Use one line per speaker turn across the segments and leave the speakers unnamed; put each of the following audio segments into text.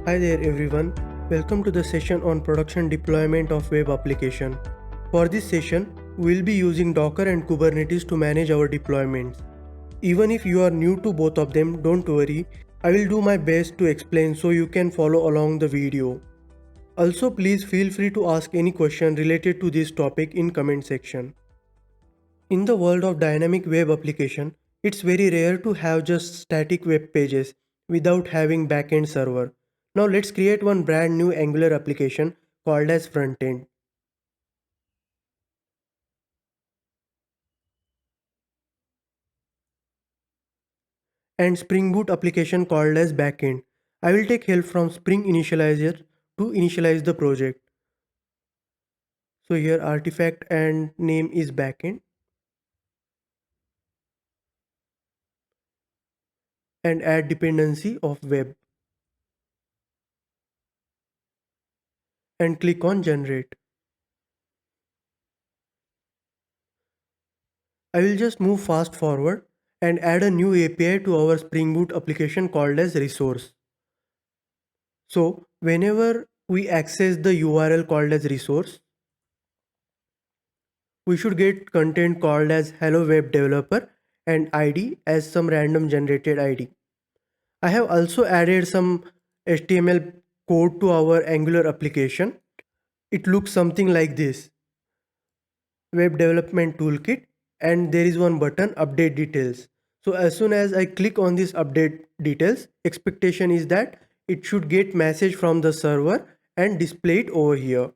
Hi there everyone, welcome to the session on production deployment of web application. For this session, we'll be using Docker and Kubernetes to manage our deployments. Even if you are new to both of them, don't worry, I will do my best to explain so you can follow along the video. Also please feel free to ask any question related to this topic in comment section. In the world of dynamic web application, it's very rare to have just static web pages without having backend server. Now let's create one brand new Angular application called as frontend and Spring Boot application called as backend. I will take help from Spring Initializer to initialize the project. So here artifact and name is backend and add dependency of web and click on generate. I will just move fast forward and add a new API to our Spring Boot application called as resource. So whenever we access the URL called as resource, we should get content called as hello web developer and ID as some random generated ID. I have also added some HTML code to our Angular application. It looks something like this: web development toolkit, and there is one button update details. So as soon as I click on this update details, expectation is that it should get message from the server and display it over here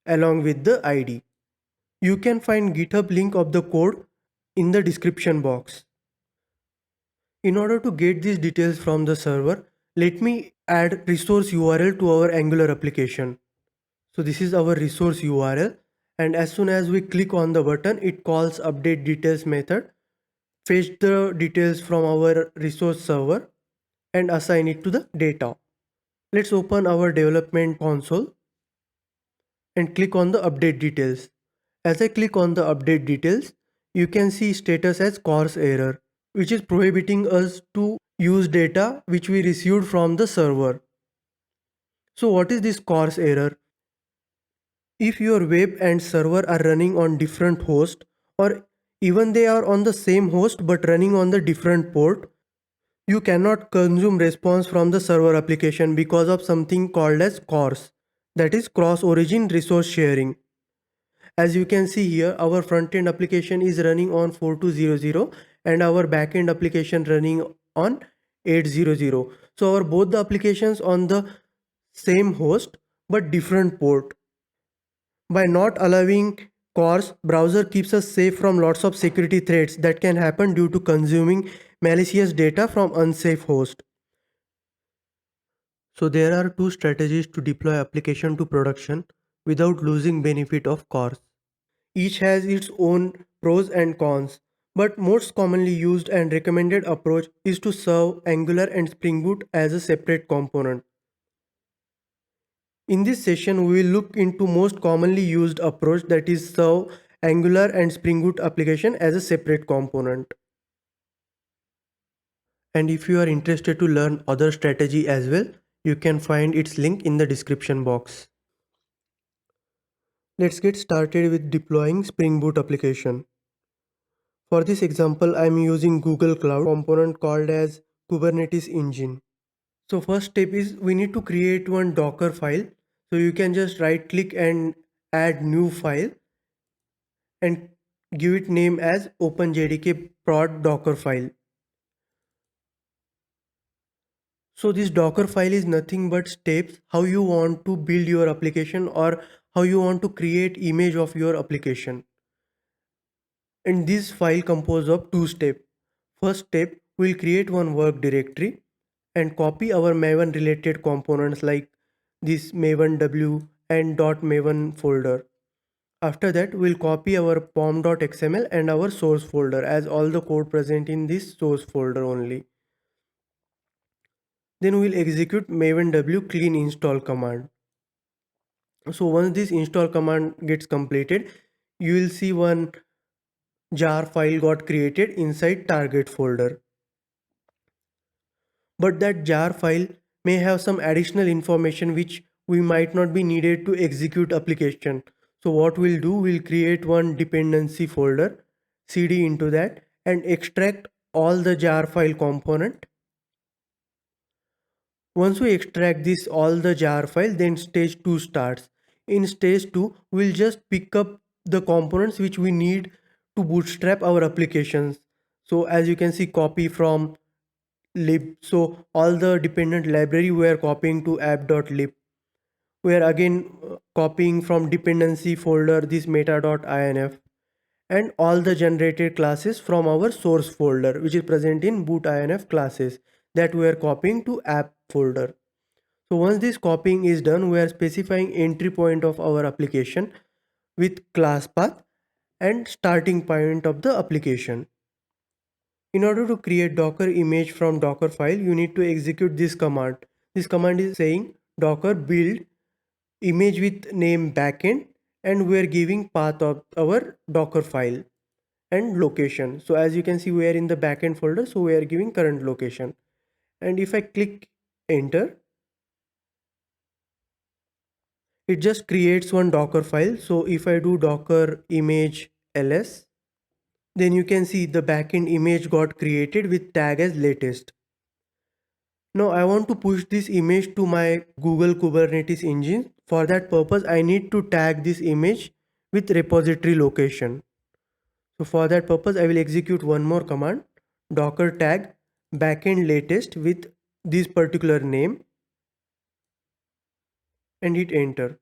along with the ID. You can find GitHub link of the code in the description box. In order to get these details from the server, let me add resource URL to our Angular application. So this is our resource URL, and as soon as we click on the button, it calls update details method, fetch the details from our resource server and assign it to the data. Let's open our development console and click on the update details. As I click on the update details, you can see status as CORS error, which is prohibiting us to use data which we received from the server. So what is this CORS error? If your web and server are running on different hosts, or even they are on the same host but running on the different port, you cannot consume response from the server application because of something called as CORS, that is cross origin resource sharing. As you can see here, our front-end application is running on 4200 and our back-end application running on 800. So our both the applications on the same host but different port. By not allowing CORS, browser keeps us safe from lots of security threats that can happen due to consuming malicious data from unsafe host. So there are two strategies to deploy application to production without losing benefit of CORS. Each has its own pros and cons, but most commonly used and recommended approach is to serve Angular and Spring Boot as a separate component. In this session, we will look into most commonly used approach, that is serve Angular and Spring Boot application as a separate component. And if you are interested to learn other strategy as well, you can find its link in the description box. Let's get started with deploying Spring Boot application. For this example, I am using Google Cloud component called as Kubernetes Engine. So first step is we need to create one Docker file. So you can just right click and add new file and give it name as OpenJDK prod Docker file. So this Docker file is nothing but steps how you want to build your application or how you want to create image of your application. And this file composed of two steps. First step, we'll create one work directory and copy our Maven related components like this Maven W and .maven folder. After that, we'll copy our pom.xml and our source folder as all the code present in this source folder only. Then we'll execute Maven W clean install command. So once this install command gets completed, you will see one jar file got created inside target folder. But that jar file may have some additional information which we might not be needed to execute application. So what we'll do, we'll create one dependency folder, cd into that, and extract all the jar file component. Once we extract this all the jar file, then stage 2 starts. In stage 2, we'll just pick up the components which we need to bootstrap our applications. So as you can see, copy from lib. So all the dependent library we are copying to app.lib. We are again copying from dependency folder this meta.inf, and all the generated classes from our source folder which is present in boot.inf classes, that we are copying to app folder. So once this copying is done, we are specifying entry point of our application with class path and starting point of the application. In order to create Docker image from Docker file, you need to execute this command. This command is saying Docker build image with name backend, and we are giving path of our Docker file and location. So as you can see, we are in the backend folder, so we are giving current location. And if I click enter, it just creates one Docker file. So if I do Docker image ls, then you can see the backend image got created with tag as latest. Now I want to push this image to my Google Kubernetes engine. For that purpose, I need to tag this image with repository location. So for that purpose, I will execute one more command, docker tag backend latest with this particular name, and hit enter.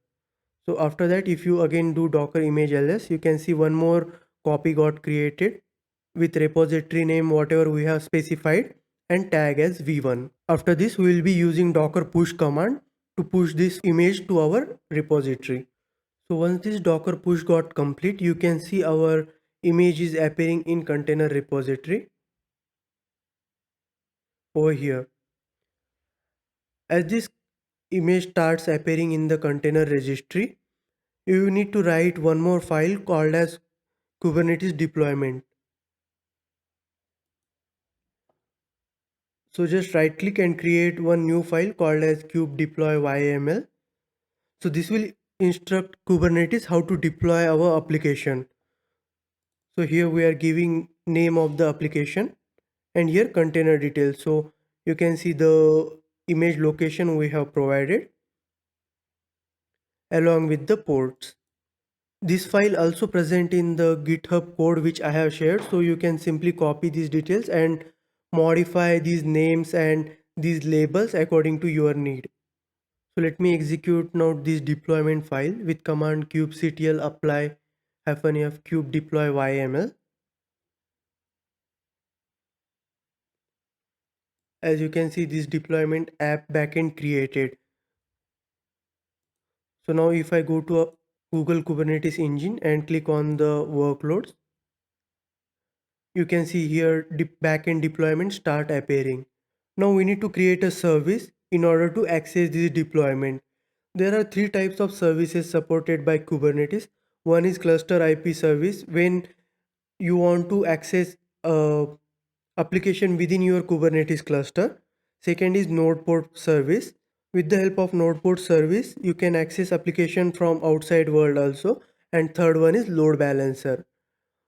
So after that, if you again do docker image ls, you can see one more copy got created with repository name whatever we have specified and tag as v1. After this, we will be using docker push command to push this image to our repository. So once this docker push got complete, you can see our image is appearing in container repository over here. As this image starts appearing in the container registry, you need to write one more file called as Kubernetes deployment. So just right click and create one new file called as kube deploy YAML. So this will instruct Kubernetes how to deploy our application. So here we are giving name of the application and here container details. So you can see the image location we have provided along with the ports. This file also present in the GitHub code which I have shared, so you can simply copy these details and modify these names and these labels according to your need. So let me execute now this deployment file with command kubectl apply -f kube deploy YML. As you can see, this deployment app backend created. So now if I go to a Google Kubernetes engine and click on the workloads, you can see here backend deployment start appearing. Now we need to create a service in order to access this deployment. There are three types of services supported by Kubernetes. One is cluster IP service, when you want to access a application within your Kubernetes cluster. Second is node port service. With the help of node port service, you can access application from outside world also. And third one is load balancer.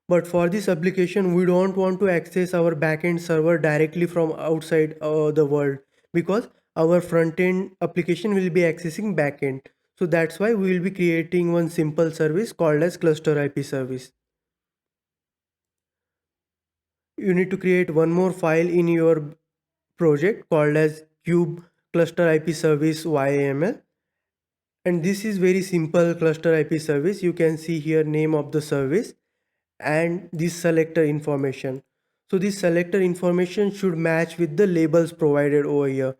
But for this application, we don't want to access our backend server directly from outside the world, because our front end application will be accessing backend. So that's why we will be creating one simple service called as cluster IP service. You need to create one more file in your project called as kube cluster IP service YAML. And this is very simple cluster IP service. You can see here name of the service and this selector information. So this selector information should match with the labels provided over here.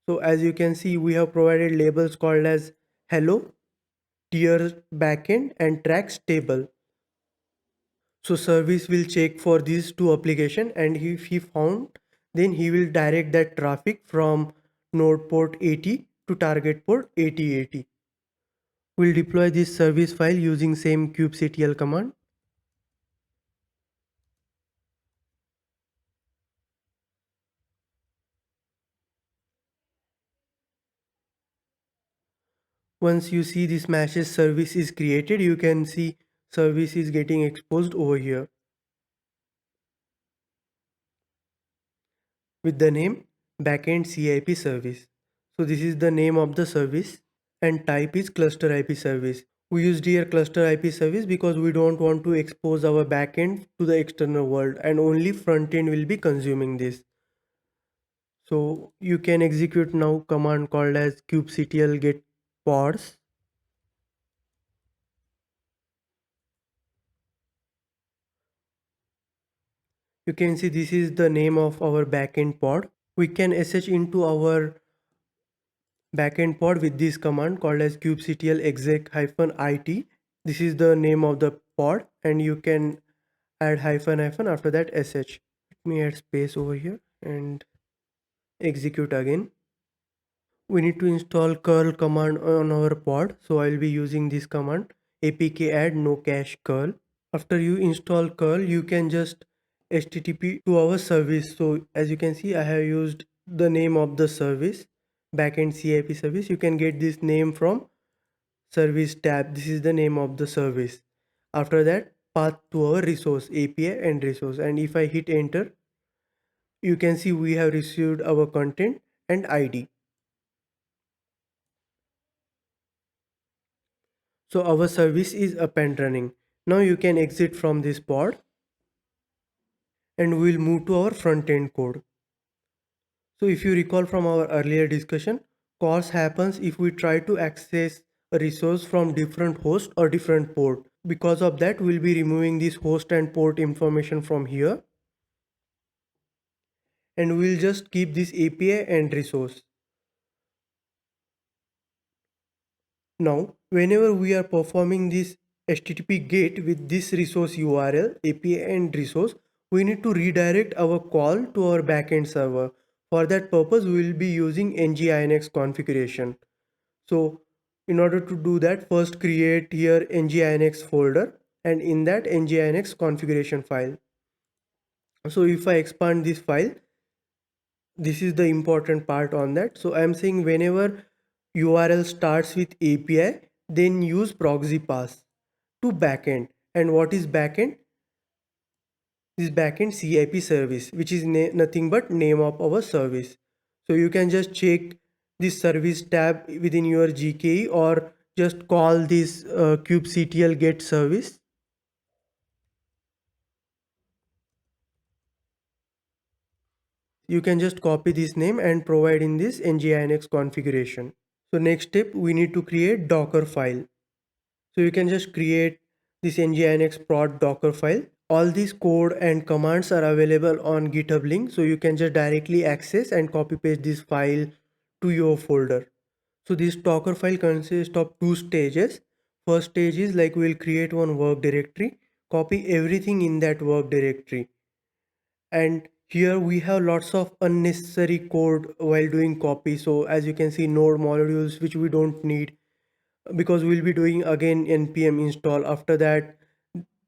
So as you can see, we have provided labels called as hello, tier backend and tracks table. So service will check for these two application, and if he found, then he will direct that traffic from node port 80 to target port 8080. We'll deploy this service file using same kubectl command. Once you see this message service is created, you can see service is getting exposed over here with the name backend CIP service. So this is the name of the service and type is cluster IP service. We used here cluster IP service because we don't want to expose our backend to the external world and only front end will be consuming this. So you can execute now command called as kubectl get pods. You can see this is the name of our backend pod. We can sh into our backend pod with this command called as kubectl exec-it. This is the name of the pod and you can add hyphen hyphen after that sh. Let me add space over here and execute again. We need to install curl command on our pod. So I'll be using this command apk add no cache curl. After you install curl, you can just http to our service. So as you can see, I have used the name of the service backend CIP service. You can get this name from service tab. This is the name of the service. After that, path to our resource API and resource, and if I hit enter, you can see we have received our content and ID. So our service is up and running. Now you can exit from this pod and we will move to our front end code. So if you recall from our earlier discussion, CORS happens if we try to access a resource from different host or different port. Because of that, we'll be removing this host and port information from here. And we'll just keep this API and resource. Now, whenever we are performing this HTTP GET with this resource URL, API and resource, we need to redirect our call to our backend server. For that purpose, we will be using nginx configuration. So in order to do that, first create here nginx folder and in that nginx configuration file. So if I expand this file, this is the important part on that. So I'm saying whenever URL starts with API, then use proxy pass to backend. And what is backend? This backend CIP service, which is nothing but name of our service. So you can just check this service tab within your GKE or just call this kubectl get service. You can just copy this name and provide in this nginx configuration. So next step, we need to create Docker file. So you can just create this nginx prod Docker file. All these code and commands are available on GitHub link. So you can just directly access and copy paste this file to your folder. So this Docker file consists of two stages. First stage is like we'll create one work directory, copy everything in that work directory. And here we have lots of unnecessary code while doing copy. So as you can see, node modules which we don't need because we'll be doing again npm install. After that,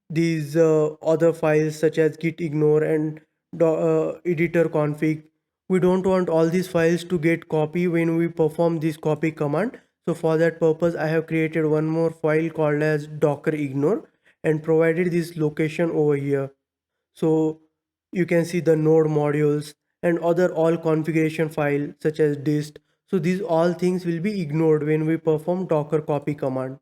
these other files such as git ignore and editor config, we don't want all these files to get copy when we perform this copy command. So for that purpose, I have created one more file called as docker ignore and provided this location over here. So you can see the node modules and other all configuration file such as dist. So these all things will be ignored when we perform docker copy command.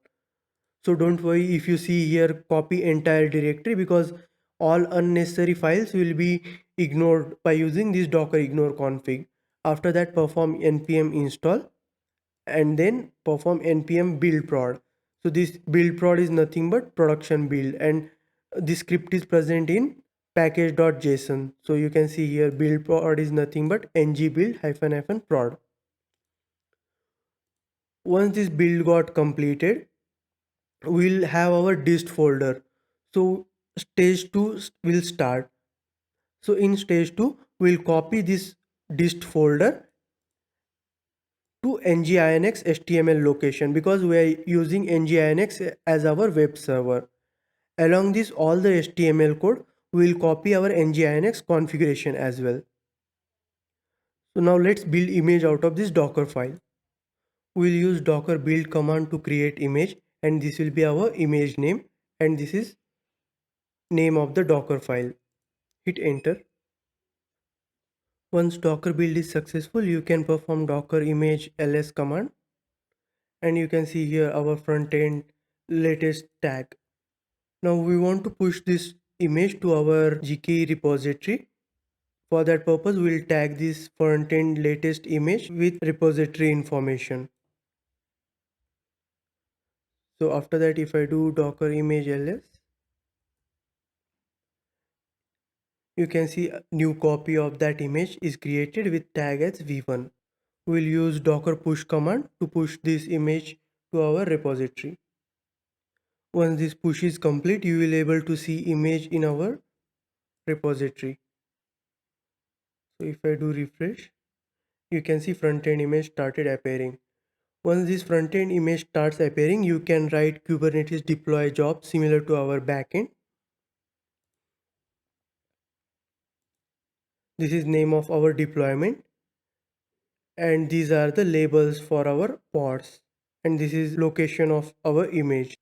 So don't worry if you see here copy entire directory, because all unnecessary files will be ignored by using this docker ignore config. After that, perform npm install and then perform npm build prod. So this build prod is nothing but production build, and this script is present in package.json. So you can see here build prod is nothing but ng build hyphen hyphen prod. Once this build got completed, we'll have our dist folder. So stage 2 will start. So in stage 2, we'll copy this dist folder to nginx html location because we are using nginx as our web server. Along this all the html code, we will copy our nginx configuration as well. So now let's build image out of this docker file. We'll use docker build command to create image, and this will be our image name, and this is name of the docker file. Hit enter. Once docker build is successful, you can perform docker image ls command, and you can see here our front end latest tag. Now we want to push this image to our GKE repository. For that purpose, we'll tag this front end latest image with repository information. So after that, if I do docker image ls, you can see a new copy of that image is created with tag as v1. We'll use docker push command to push this image to our repository. Once this push is complete, you will able to see image in our repository. So if I do refresh, you can see front end image started appearing. Once this front end image starts appearing, you can write Kubernetes deploy job similar to our backend. This is name of our deployment, and these are the labels for our pods, and this is location of our image.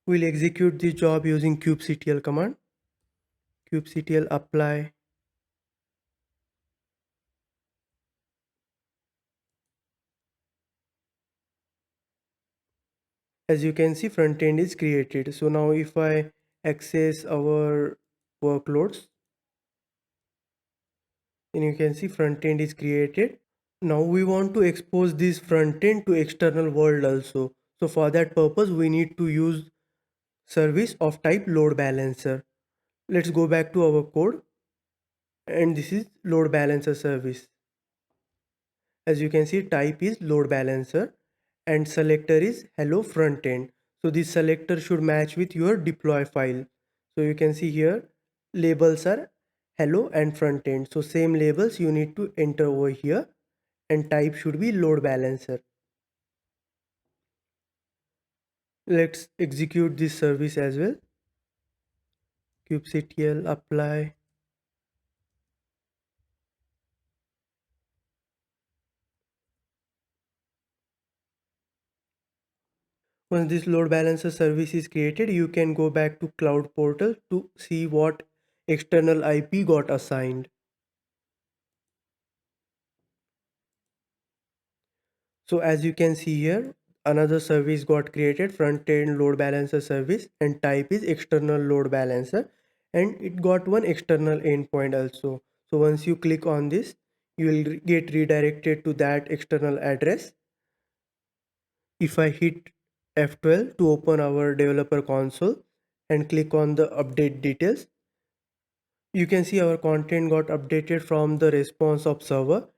We'll execute this job using kubectl command. Kubectl apply. As you can see, front end is created. So now if I access our workloads, then you can see front end is created. Now we want to expose this front end to external world also. So for that purpose, we need to use service of type load balancer. Let's go back to our code, and this is load balancer service. As you can see, type is load balancer and selector is hello front end. So this selector should match with your deploy file. So you can see here labels are hello and front end. So same labels you need to enter over here, and type should be load balancer. Let's execute this service as well. Kubectl apply. Once this load balancer service is created, you can go back to cloud portal to see what external IP got assigned. So as you can see here, another service got created, front end load balancer service, and type is external load balancer, and it got one external endpoint also. So once you click on this, you will get redirected to that external address. If I hit F12 to open our developer console and click on the update details, you can see our content got updated from the response of server.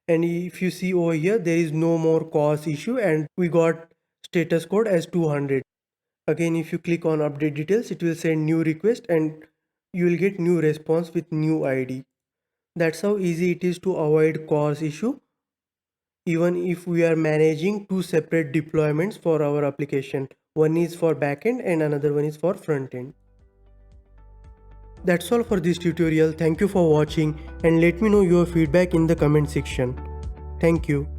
And if you see over here, there is no more cause issue, and we got status code as 200. Again, if you click on update details, it will send new request and you will get new response with new ID. That's how easy it is to avoid cause issue, even if we are managing two separate deployments for our application. One is for backend and another one is for front end. That's all for this tutorial. Thank you for watching, and let me know your feedback in the comment section. Thank you.